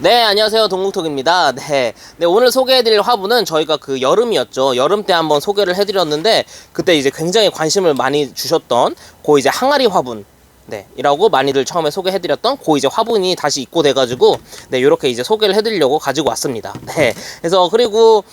네, 안녕하세요. 동국톡입니다. 네. 오늘 소개해드릴 화분은 저희가 그 여름이었죠. 여름 때 한번 소개를 해드렸는데, 그때 이제 굉장히 관심을 많이 주셨던, 이제 항아리 화분. 네, 이라고 많이들 처음에 소개해드렸던 이제 화분이 다시 입고돼가지고, 네, 요렇게 이제 소개를 해드리려고 가지고 왔습니다. 네. 그래서, 그리고,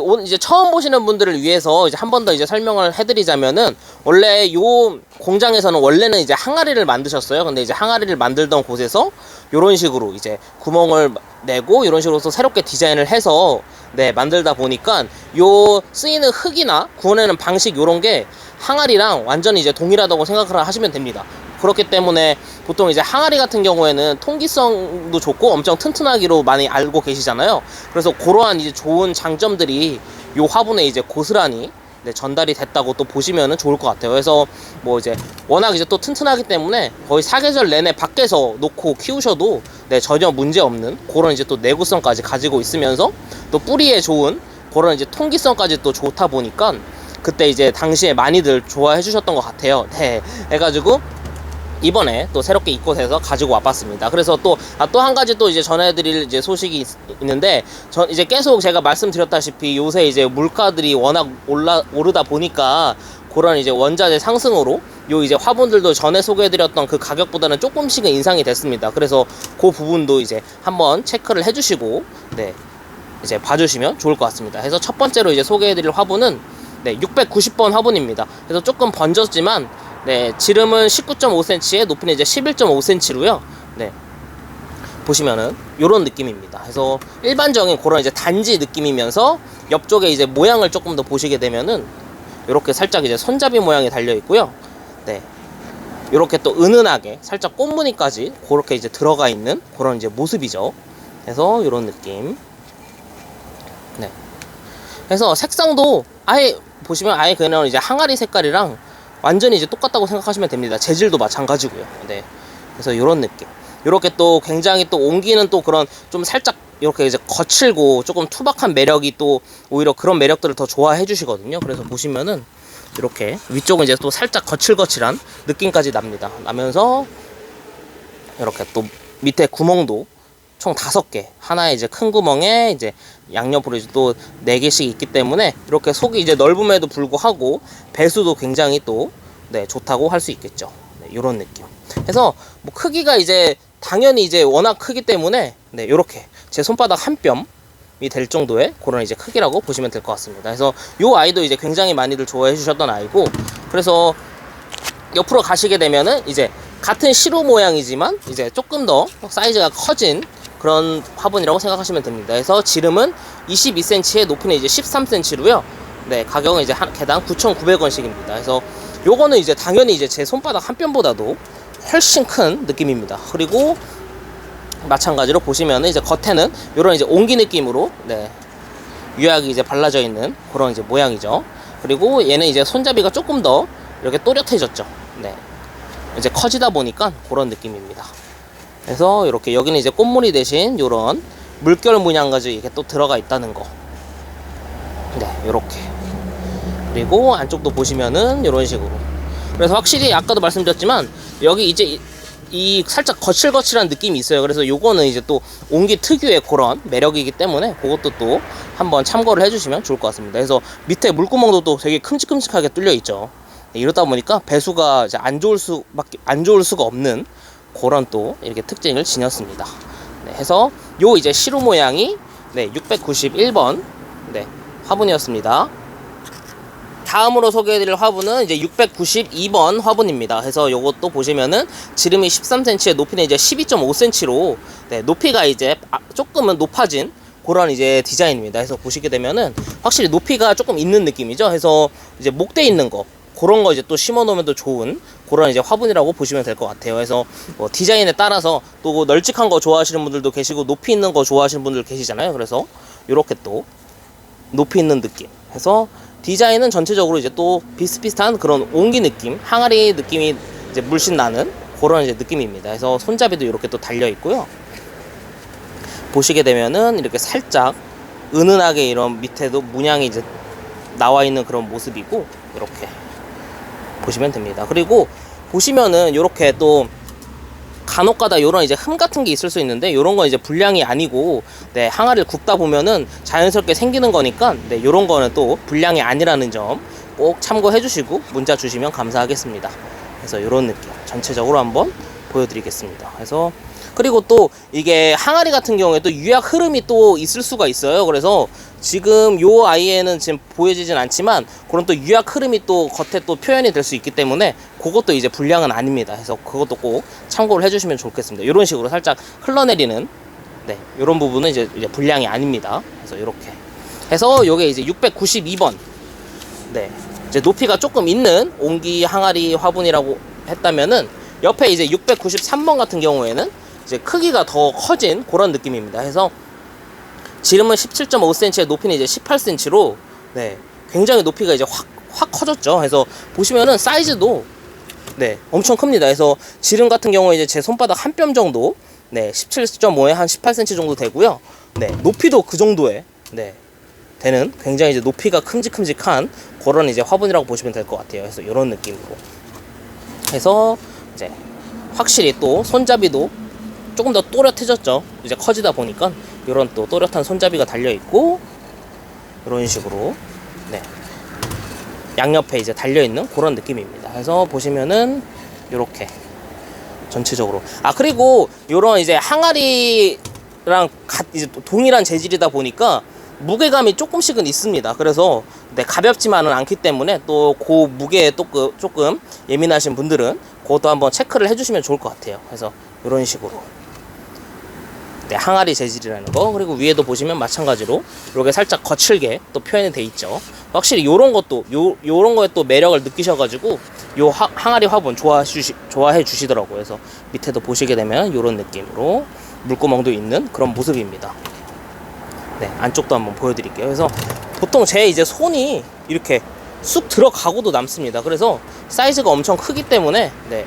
오늘 이제 처음 보시는 분들을 위해서 이제 한 번 더 이제 설명을 해드리자면은, 원래 요 공장에서는 원래는 이제 항아리를 만드셨어요. 근데 이제 항아리를 만들던 곳에서 요런 식으로 이제 구멍을 내고 이런 식으로 또 새롭게 디자인을 해서 네, 만들다 보니까 요 쓰이는 흙이나 구워내는 방식 요런 게 항아리랑 완전히 이제 동일하다고 생각을 하시면 됩니다. 그렇기 때문에 보통 이제 항아리 같은 경우에는 통기성도 좋고 엄청 튼튼하기로 많이 알고 계시잖아요. 그래서 그러한 이제 좋은 장점들이 요 화분에 이제 고스란히 네, 전달이 됐다고 또 보시면은 좋을 것 같아요. 그래서 뭐 이제 워낙 이제 또 튼튼하기 때문에 거의 사계절 내내 밖에서 놓고 키우셔도 네, 전혀 문제 없는 그런 이제 또 내구성까지 가지고 있으면서 또 뿌리에 좋은 그런 이제 통기성까지 또 좋다 보니까 그때 이제 당시에 많이들 좋아해 주셨던 것 같아요. 네, 해가지고 이번에 또 새롭게 입고돼서 가지고 와봤습니다. 그래서 또 한 가지 또 이제 전해드릴 이제 소식이 있는데, 이제 계속 제가 말씀드렸다시피 요새 이제 물가들이 워낙 오르다 보니까 그런 이제 원자재 상승으로 요 이제 화분들도 전에 소개해드렸던 그 가격보다는 조금씩은 인상이 됐습니다. 그래서 그 부분도 이제 한번 체크를 해주시고 네, 이제 봐주시면 좋을 것 같습니다. 그래서 첫 번째로 이제 소개해드릴 화분은 네, 690번 화분입니다. 그래서 조금 번졌지만 네, 지름은 19.5cm에 높이는 이제 11.5cm로요. 네, 보시면은 요런 느낌입니다. 그래서 일반적인 그런 이제 단지 느낌이면서 옆쪽에 이제 모양을 조금 더 보시게 되면은 요렇게 살짝 이제 손잡이 모양이 달려 있고요. 네, 요렇게 또 은은하게 살짝 꽃무늬까지 그렇게 이제 들어가 있는 그런 이제 모습이죠. 그래서 요런 느낌. 네, 그래서 색상도 아예 보시면 아예 그냥 이제 항아리 색깔이랑 완전히 이제 똑같다고 생각하시면 됩니다. 재질도 마찬가지고요. 네. 그래서 이런 느낌. 이렇게 또 굉장히 또 옮기는 또 그런 좀 살짝 이렇게 이제 거칠고 조금 투박한 매력이 또 오히려 그런 매력들을 더 좋아해 주시거든요. 그래서 보시면은 이렇게 위쪽은 이제 또 살짝 거칠거칠한 느낌까지 납니다. 나면서 이렇게 또 밑에 구멍도 총 5개, 하나의 이제 큰 구멍에 이제 양옆으로 이제 또 4개씩 있기 때문에 이렇게 속이 이제 넓음에도 불구하고 배수도 굉장히 또 네, 좋다고 할 수 있겠죠. 네, 요런 느낌. 그래서 뭐 크기가 이제 당연히 이제 워낙 크기 때문에 네, 요렇게 제 손바닥 한 뼘이 될 정도의 그런 이제 크기라고 보시면 될 것 같습니다. 그래서 요 아이도 이제 굉장히 많이들 좋아해 주셨던 아이고, 그래서 옆으로 가시게 되면은 이제 같은 시루 모양이지만 이제 조금 더 사이즈가 커진 그런 화분이라고 생각하시면 됩니다. 그래서 지름은 22cm에 높이는 이제 13cm로요. 네, 가격은 이제 개당 9,900원씩입니다. 그래서 요거는 이제 당연히 이제 제 손바닥 한 뼘보다도 훨씬 큰 느낌입니다. 그리고 마찬가지로 보시면은 이제 겉에는 요런 이제 옹기 느낌으로 네, 유약이 이제 발라져 있는 그런 이제 모양이죠. 그리고 얘는 이제 손잡이가 조금 더 이렇게 또렷해졌죠. 네, 이제 커지다 보니까 그런 느낌입니다. 그래서 이렇게 여기는 이제 꽃무늬 대신 요런 물결 문양까지 이렇게 또 들어가 있다는 거. 네, 요렇게. 그리고 안쪽도 보시면은 요런 식으로. 그래서 확실히 아까도 말씀드렸지만 여기 이제 이 살짝 거칠거칠한 느낌이 있어요. 그래서 요거는 이제 또 옹기 특유의 그런 매력이기 때문에 그것도 또 한번 참고를 해주시면 좋을 것 같습니다. 그래서 밑에 물구멍도 또 되게 큼직큼직하게 뚫려 있죠. 네, 이러다 보니까 배수가 이제 안 좋을 수가 없는 그런 또 이렇게 특징을 지녔습니다. 네, 해서 요 이제 시루 모양이 네, 691번 네, 화분이었습니다. 다음으로 소개해드릴 화분은 이제 692번 화분입니다. 그래서 요것도 보시면은 지름이 13cm에 높이는 이제 12.5cm로 네, 높이가 이제 조금은 높아진 그런 이제 디자인입니다. 그래서 보시게 되면은 확실히 높이가 조금 있는 느낌이죠. 그래서 이제 목대 있는 거 그런 거 이제 또 심어 놓으면 또 좋은 그런 이제 화분이라고 보시면 될 것 같아요. 그래서 뭐 디자인에 따라서 또 널찍한 거 좋아하시는 분들도 계시고 높이 있는 거 좋아하시는 분들 계시잖아요. 그래서 이렇게 또 높이 있는 느낌 해서 디자인은 전체적으로 이제 또 비슷비슷한 그런 옹기 느낌, 항아리 느낌이 이제 물씬 나는 그런 이제 느낌입니다. 그래서 손잡이도 이렇게 또 달려 있고요. 보시게 되면은 이렇게 살짝 은은하게 이런 밑에도 문양이 이제 나와 있는 그런 모습이고 이렇게 보시면 됩니다. 그리고 보시면은 이렇게 또 간혹가다 요런 이제 흠 같은 게 있을 수 있는데 요런 건 이제 불량이 아니고 네, 항아리를 굽다 보면은 자연스럽게 생기는 거니까 네, 요런 거는 또 불량이 아니라는 점 꼭 참고해 주시고 문자 주시면 감사하겠습니다. 그래서 요런 느낌 전체적으로 한번 보여드리겠습니다. 그래서 그리고 또 이게 항아리 같은 경우에 또 유약 흐름이 또 있을 수가 있어요. 그래서 지금 요 아이에는 지금 보여지진 않지만 그런 또 유약 흐름이 또 겉에 또 표현이 될 수 있기 때문에 그것도 이제 불량은 아닙니다. 그래서 그것도 꼭 참고를 해주시면 좋겠습니다. 이런 식으로 살짝 흘러내리는 네 이런 부분은 이제 불량이 아닙니다. 그래서 이렇게 해서 요게 이제 692번 네 이제 높이가 조금 있는 옹기 항아리 화분이라고 했다면은 옆에 이제 693번 같은 경우에는 이제 크기가 더 커진 그런 느낌입니다. 해서 지름은 17.5cm에 높이는 이제 18cm로 네 굉장히 높이가 이제 확 커졌죠. 그래서 보시면은 사이즈도 네 엄청 큽니다. 그래서 지름 같은 경우에 이제 제 손바닥 한 뼘 정도 네 17.5에 한 18cm 정도 되고요. 네 높이도 그 정도에 네 되는 굉장히 이제 높이가 큼직큼직한 그런 이제 화분이라고 보시면 될 것 같아요. 그래서 이런 느낌으로 해서 이제 확실히 또 손잡이도 조금 더 또렷해졌죠. 이제 커지다 보니까 이런 또 또렷한 손잡이가 달려 있고 이런 식으로 네 양옆에 이제 달려 있는 그런 느낌입니다. 그래서 보시면은 이렇게 전체적으로 그리고 이런 이제 항아리랑 이제 동일한 재질이다 보니까 무게감이 조금씩은 있습니다. 그래서 네, 가볍지만은 않기 때문에 또 그 무게에 또 조금 예민하신 분들은 그것도 한번 체크를 해주시면 좋을 것 같아요. 그래서 이런 식으로 네, 항아리 재질이라는 거 그리고 위에도 보시면 마찬가지로 이렇게 살짝 거칠게 또 표현이 돼 있죠. 확실히 요런 것도 요런 거에 또 매력을 느끼셔가지고 요 항아리 화분 좋아해 주시더라고요. 그래서 밑에도 보시게 되면 요런 느낌으로 물구멍도 있는 그런 모습입니다. 네, 안쪽도 한번 보여드릴게요. 그래서 보통 제 이제 손이 이렇게 쑥 들어가고도 남습니다. 그래서 사이즈가 엄청 크기 때문에 네,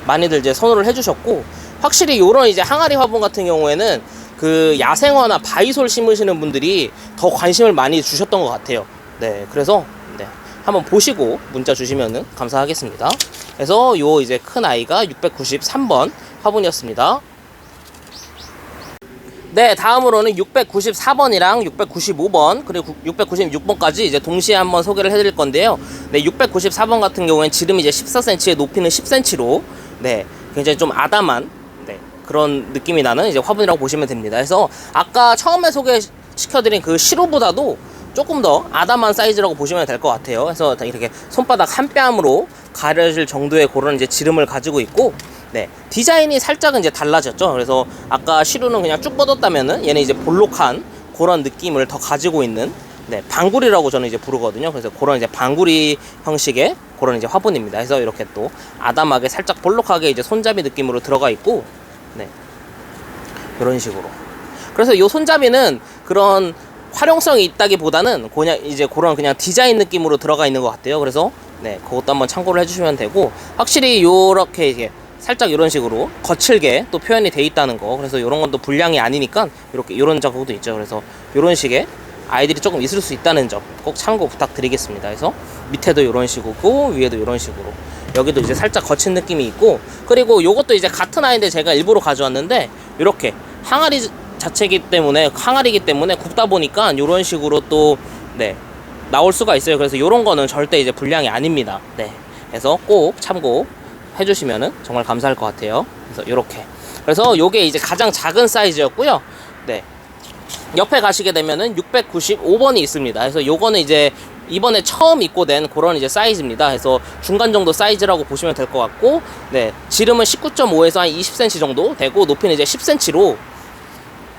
많이들 이제 선호를 해주셨고 확실히 요런 이제 항아리 화분 같은 경우에는 그 야생화나 바이솔 심으시는 분들이 더 관심을 많이 주셨던 것 같아요. 네, 그래서 네, 한번 보시고 문자 주시면은 감사하겠습니다. 그래서 요 이제 큰 아이가 693번 화분이었습니다. 네, 다음으로는 694번이랑 695번 그리고 696번까지 이제 동시에 한번 소개를 해드릴 건데요. 네, 694번 같은 경우에는 지름이 이제 14cm에 높이는 10cm로 네, 굉장히 좀 아담한 네, 그런 느낌이 나는 이제 화분이라고 보시면 됩니다. 그래서 아까 처음에 소개시켜드린 그 시로보다도 조금 더 아담한 사이즈라고 보시면 될 것 같아요. 그래서 이렇게 손바닥 한 뺨으로 가려질 정도의 그런 이제 지름을 가지고 있고 네, 디자인이 살짝은 이제 달라졌죠. 그래서 아까 시루는 그냥 쭉 뻗었다면은 얘는 이제 볼록한 그런 느낌을 더 가지고 있는 네, 방구리라고 저는 이제 부르거든요. 그래서 그런 이제 방구리 형식의 그런 이제 화분입니다. 그래서 이렇게 또 아담하게 살짝 볼록하게 이제 손잡이 느낌으로 들어가 있고 네, 이런 식으로. 그래서 이 손잡이는 그런 활용성이 있다기보다는 그냥 이제 그냥 디자인 느낌으로 들어가 있는 것 같아요. 그래서 네, 그것도 한번 참고를 해주시면 되고 확실히 요렇게 이게 살짝 이런 식으로 거칠게 또 표현이 돼 있다는 거. 그래서 이런 건 또 불량이 아니니까 이렇게 이런 작업도 있죠. 그래서 이런 식의 아이들이 조금 있을 수 있다는 점 꼭 참고 부탁드리겠습니다. 그래서 밑에도 이런 식이고 위에도 이런 식으로 여기도 이제 살짝 거친 느낌이 있고 그리고 요것도 이제 같은 아이인데 제가 일부러 가져왔는데 이렇게 항아리 자체이기 때문에 항아리이기 때문에 굽다 보니까 이런 식으로 또 네, 나올 수가 있어요. 그래서 이런 거는 절대 이제 불량이 아닙니다. 네, 그래서 꼭 참고 해주시면은 정말 감사할 것 같아요. 그래서 이렇게 그래서 요게 이제 가장 작은 사이즈였고요. 네, 옆에 가시게 되면은 695번이 있습니다. 그래서 요거는 이제 이번에 처음 입고된 그런 이제 사이즈입니다. 그래서 중간 정도 사이즈라고 보시면 될 것 같고 네, 지름은 19.5에서 한 20cm 정도 되고 높이는 이제 10cm로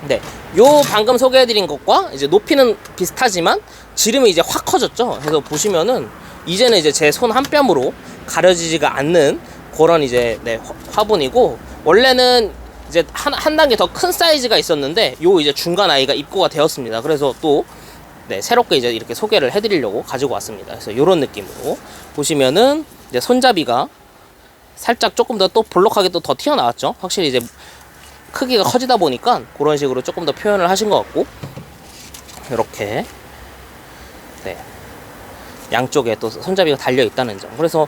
네, 요 방금 소개해드린 것과 이제 높이는 비슷하지만 지름이 이제 확 커졌죠. 그래서 보시면은 이제는 이제 제 손 한 뼘으로 가려지지가 않는 그런 이제 네, 화분이고 원래는 이제 한 단계 더 큰 사이즈가 있었는데 요 이제 중간 아이가 입고가 되었습니다. 그래서 또 네, 새롭게 이제 이렇게 소개를 해드리려고 가지고 왔습니다. 그래서 요런 느낌으로 보시면은 이제 손잡이가 살짝 조금 더 또 볼록하게 또 더 튀어나왔죠. 확실히 이제 크기가 커지다 보니까 그런 식으로 조금 더 표현을 하신 것 같고 이렇게 네, 양쪽에 또 손잡이가 달려 있다는 점. 그래서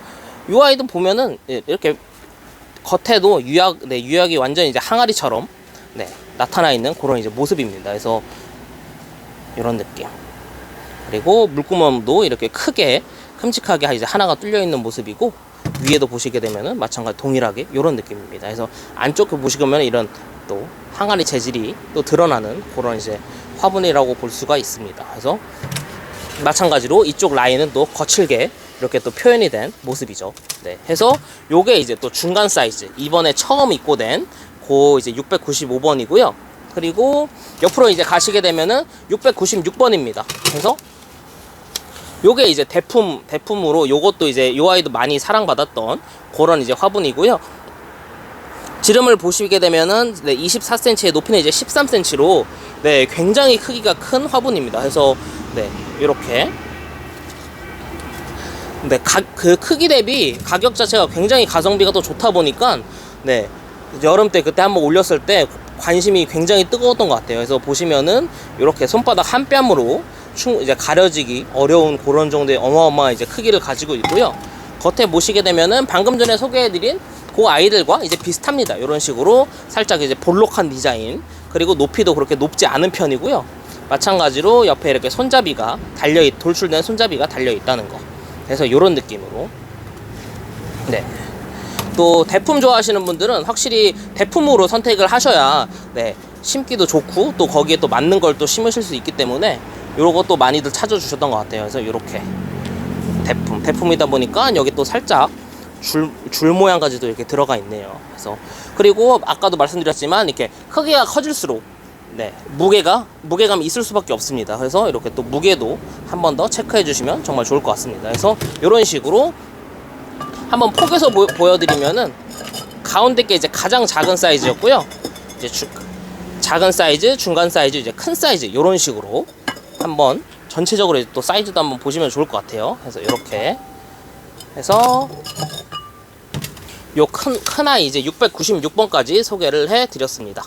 이 아이도 보면은 이렇게 겉에도 유약이 완전 이제 항아리처럼 네, 나타나 있는 그런 이제 모습입니다. 그래서 이런 느낌. 그리고 물구멍도 이렇게 크게 큼직하게 이제 하나가 뚫려 있는 모습이고, 위에도 보시게 되면은 마찬가지 동일하게 이런 느낌입니다. 그래서 안쪽 보시면 이런 또 항아리 재질이 또 드러나는 그런 이제 화분이라고 볼 수가 있습니다. 그래서 마찬가지로 이쪽 라인은 또 거칠게 이렇게 또 표현이 된 모습이죠. 네, 해서 요게 이제 또 중간 사이즈, 이번에 처음 입고된 고 이제 695번이고요. 그리고 옆으로 이제 가시게 되면은 696번입니다. 그래서 요게 이제 대품으로 요것도 이제 요 아이도 많이 사랑받았던 그런 이제 화분이고요. 지름을 보시게 되면은 네, 24cm의 높이는 이제 13cm로 네, 굉장히 크기가 큰 화분입니다. 그래서 네, 이렇게 네, 그 크기 대비 가격 자체가 굉장히 가성비가 또 좋다 보니까 네, 여름 때 그때 한번 올렸을 때 관심이 굉장히 뜨거웠던 것 같아요. 그래서 보시면은 이렇게 손바닥 한 뼘으로 이제 가려지기 어려운 그런 정도의 어마어마한 이제 크기를 가지고 있고요. 겉에 보시게 되면은 방금 전에 소개해드린 그 아이들과 이제 비슷합니다. 이런 식으로 살짝 이제 볼록한 디자인, 그리고 높이도 그렇게 높지 않은 편이고요. 마찬가지로 옆에 이렇게 손잡이가 돌출된 손잡이가 달려 있다는 거. 그래서 이런 느낌으로 네. 또 대품 좋아하시는 분들은 확실히 대품으로 선택을 하셔야 네, 심기도 좋고 또 거기에 또 맞는 걸 또 심으실 수 있기 때문에 요런 것도 많이들 찾아주셨던 것 같아요. 그래서 이렇게 대품이다 보니까 여기 또 살짝 줄 모양까지도 이렇게 들어가 있네요. 그래서 그리고 아까도 말씀드렸지만 이렇게 크기가 커질수록 네, 무게감이 있을 수밖에 없습니다. 그래서 이렇게 또 무게도 한 번 더 체크해 주시면 정말 좋을 것 같습니다. 그래서 이런 식으로 한번 폭에서 보여드리면은 가운데 게 이제 가장 작은 사이즈였고요. 이제 작은 사이즈, 중간 사이즈, 이제 큰 사이즈 이런 식으로 한번 전체적으로 또 사이즈도 한번 보시면 좋을 것 같아요. 그래서 이렇게 해서 요 큰 아이 이제 696번까지 소개를 해드렸습니다.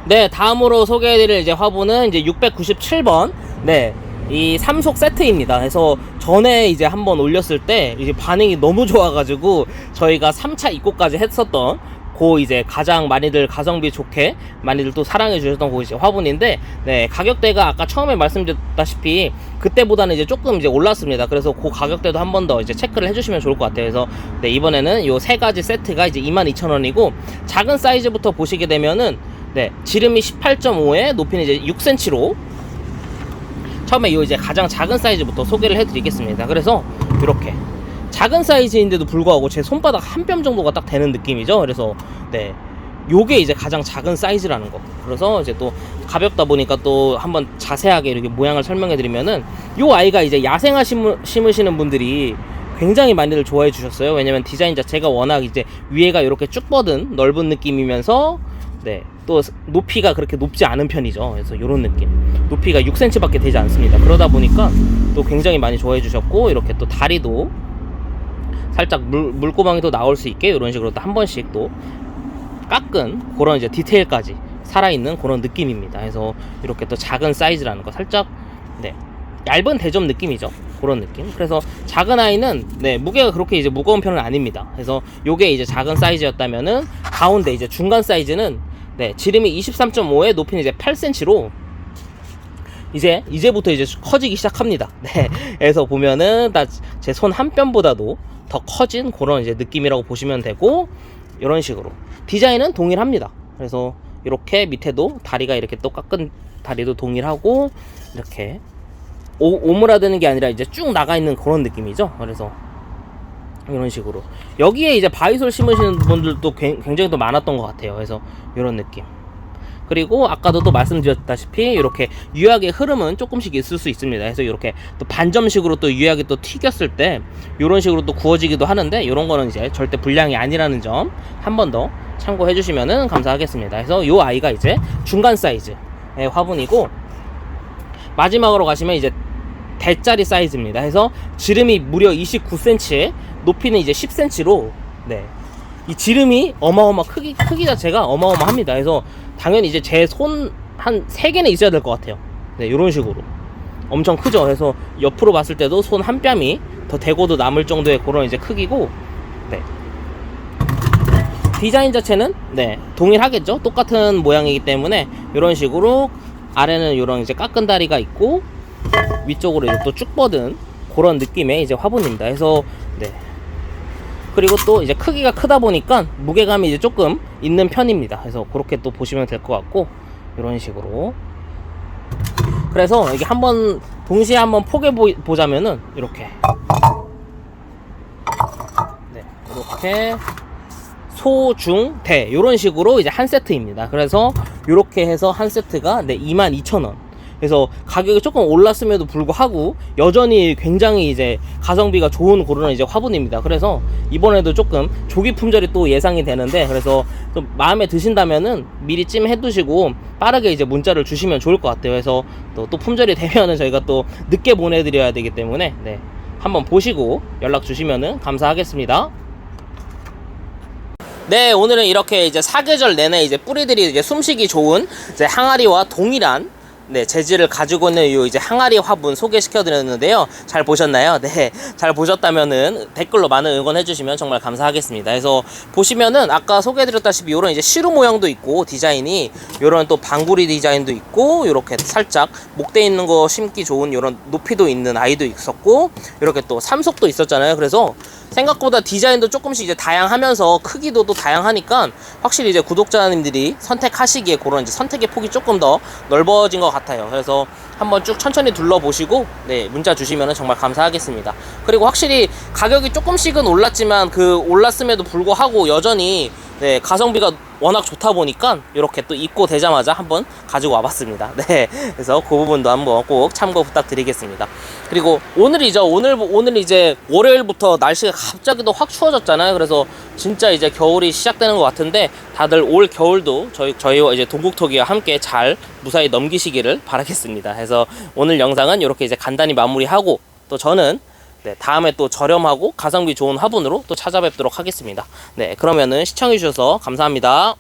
네, 다음으로 소개해드릴 이제 화분은 이제 697번. 네, 이 3속 세트입니다. 그래서 전에 이제 한번 올렸을 때 이제 반응이 너무 좋아가지고 저희가 3차 입고까지 했었던 그 이제 가장 많이들 가성비 좋게 많이들 또 사랑해 주셨던 그 이제 화분인데, 네, 가격대가 아까 처음에 말씀드렸다시피 그때보다는 이제 조금 이제 올랐습니다. 그래서 그 가격대도 한 번 더 이제 체크를 해주시면 좋을 것 같아요. 그래서 네, 이번에는 요 세 가지 세트가 이제 22,000원이고, 작은 사이즈부터 보시게 되면은 네, 지름이 18.5에 높이는 이제 6cm로 처음에 요 이제 가장 작은 사이즈부터 소개를 해드리겠습니다. 그래서 이렇게 작은 사이즈인데도 불구하고 제 손바닥 한 뼘 정도가 딱 되는 느낌이죠. 그래서 네, 요게 이제 가장 작은 사이즈라는 거. 그래서 이제 또 가볍다 보니까 또 한번 자세하게 이렇게 모양을 설명해 드리면은, 요 아이가 이제 야생화 심으시는 분들이 굉장히 많이들 좋아해 주셨어요. 왜냐면 디자인 자체가 워낙 이제 위에가 이렇게 쭉 뻗은 넓은 느낌이면서 네, 또 높이가 그렇게 높지 않은 편이죠. 그래서 이런 느낌, 높이가 6cm 밖에 되지 않습니다. 그러다 보니까 또 굉장히 많이 좋아해 주셨고, 이렇게 또 다리도 살짝 물구멍이 또 나올 수 있게 이런 식으로 또 한 번씩 또 깎은 그런 이제 디테일까지 살아있는 그런 느낌입니다. 그래서 이렇게 또 작은 사이즈라는 거, 살짝 네, 얇은 대접 느낌이죠. 그런 느낌. 그래서 작은 아이는 네, 무게가 그렇게 이제 무거운 편은 아닙니다. 그래서 요게 이제 작은 사이즈였다면은 가운데 이제 중간 사이즈는 네, 지름이 23.5에 높이는 이제 8cm로 이제부터 이제 커지기 시작합니다. 네, 그래서 보면은 제 손 한 뼘보다도 더 커진 그런 이제 느낌이라고 보시면 되고, 이런 식으로 디자인은 동일합니다. 그래서 이렇게 밑에도 다리가 이렇게 또 깎은 다리도 동일하고, 이렇게 오므라드는 게 아니라 이제 쭉 나가 있는 그런 느낌이죠. 그래서 이런 식으로 여기에 이제 바이솔 심으시는 분들도 굉장히 또 많았던 것 같아요. 그래서 이런 느낌. 그리고 아까도 또 말씀드렸다시피 이렇게 유약의 흐름은 조금씩 있을 수 있습니다. 그래서 이렇게 또 반점식으로 또 유약이 또 튀겼을 때 이런 식으로 또 구워지기도 하는데, 이런 거는 이제 절대 불량이 아니라는 점 한 번 더 참고해 주시면 감사하겠습니다. 그래서 요 아이가 이제 중간 사이즈의 화분이고, 마지막으로 가시면 이제 대짜리 사이즈입니다. 그래서 지름이 무려 29cm에 높이는 이제 10cm로 네, 이 지름이 크기 자체가 어마어마합니다. 그래서 당연히 이제 제 손 한 3개는 있어야 될 것 같아요. 네, 이런 식으로 엄청 크죠. 그래서 옆으로 봤을 때도 손 한 뺨이 더 대고도 남을 정도의 그런 이제 크기고, 네, 디자인 자체는 네 동일하겠죠. 똑같은 모양이기 때문에 이런 식으로 아래는 이런 이제 깎은 다리가 있고 위쪽으로 이제 또 쭉 뻗은 그런 느낌의 이제 화분입니다. 그래서 네 그리고 또 이제 크기가 크다 보니까 무게감이 이제 조금 있는 편입니다. 그래서 그렇게 또 보시면 될 것 같고 이런 식으로. 그래서 이게 한번 동시에 한번 포개 보자면은 이렇게 네 이렇게 소, 중, 대 이런 식으로 이제 한 세트입니다. 그래서 이렇게 해서 한 세트가 네 22,000원. 그래서 가격이 조금 올랐음에도 불구하고 여전히 굉장히 이제 가성비가 좋은 그런 이제 화분입니다. 그래서 이번에도 조금 조기 품절이 또 예상이 되는데, 그래서 좀 마음에 드신다면은 미리 찜해 두시고 빠르게 이제 문자를 주시면 좋을 것 같아요. 그래서 또 품절이 되면은 저희가 또 늦게 보내드려야 되기 때문에 네 한번 보시고 연락 주시면은 감사하겠습니다. 네, 오늘은 이렇게 이제 사계절 내내 이제 뿌리들이 이제 숨쉬기 좋은 이제 항아리와 동일한 네, 재질을 가지고 있는 이 이제 항아리 화분 소개시켜 드렸는데요. 잘 보셨나요? 네, 잘 보셨다면은 댓글로 많은 응원해 주시면 정말 감사하겠습니다. 그래서 보시면은 아까 소개해 드렸다시피 이런 이제 시루 모양도 있고 디자인이 이런 또 방구리 디자인도 있고 이렇게 살짝 목대 있는 거 심기 좋은 이런 높이도 있는 아이도 있었고 이렇게 또 삼속도 있었잖아요. 그래서 생각보다 디자인도 조금씩 이제 다양하면서 크기도 또 다양하니까 확실히 이제 구독자님들이 선택하시기에 그런 이제 선택의 폭이 조금 더 넓어진 것 같아요. 그래서 한번 쭉 천천히 둘러보시고 네 문자 주시면 정말 감사하겠습니다. 그리고 확실히 가격이 조금씩은 올랐지만 그 올랐음에도 불구하고 여전히 네 가성비가 워낙 좋다 보니까 이렇게 또 입고 되자마자 한번 가지고 와봤습니다. 네, 그래서 그 부분도 한번 꼭 참고 부탁드리겠습니다. 그리고 오늘이죠. 오늘 이제 월요일부터 날씨가 갑자기 또 확 추워졌잖아요. 그래서 진짜 이제 겨울이 시작되는 것 같은데 다들 올 겨울도 저희와 이제 동국토기와 함께 잘 무사히 넘기시기를 바라겠습니다. 그래서 오늘 영상은 이렇게 이제 간단히 마무리하고 또 저는 네, 다음에 또 저렴하고 가성비 좋은 화분으로 또 찾아뵙도록 하겠습니다. 네, 그러면은 시청해주셔서 감사합니다.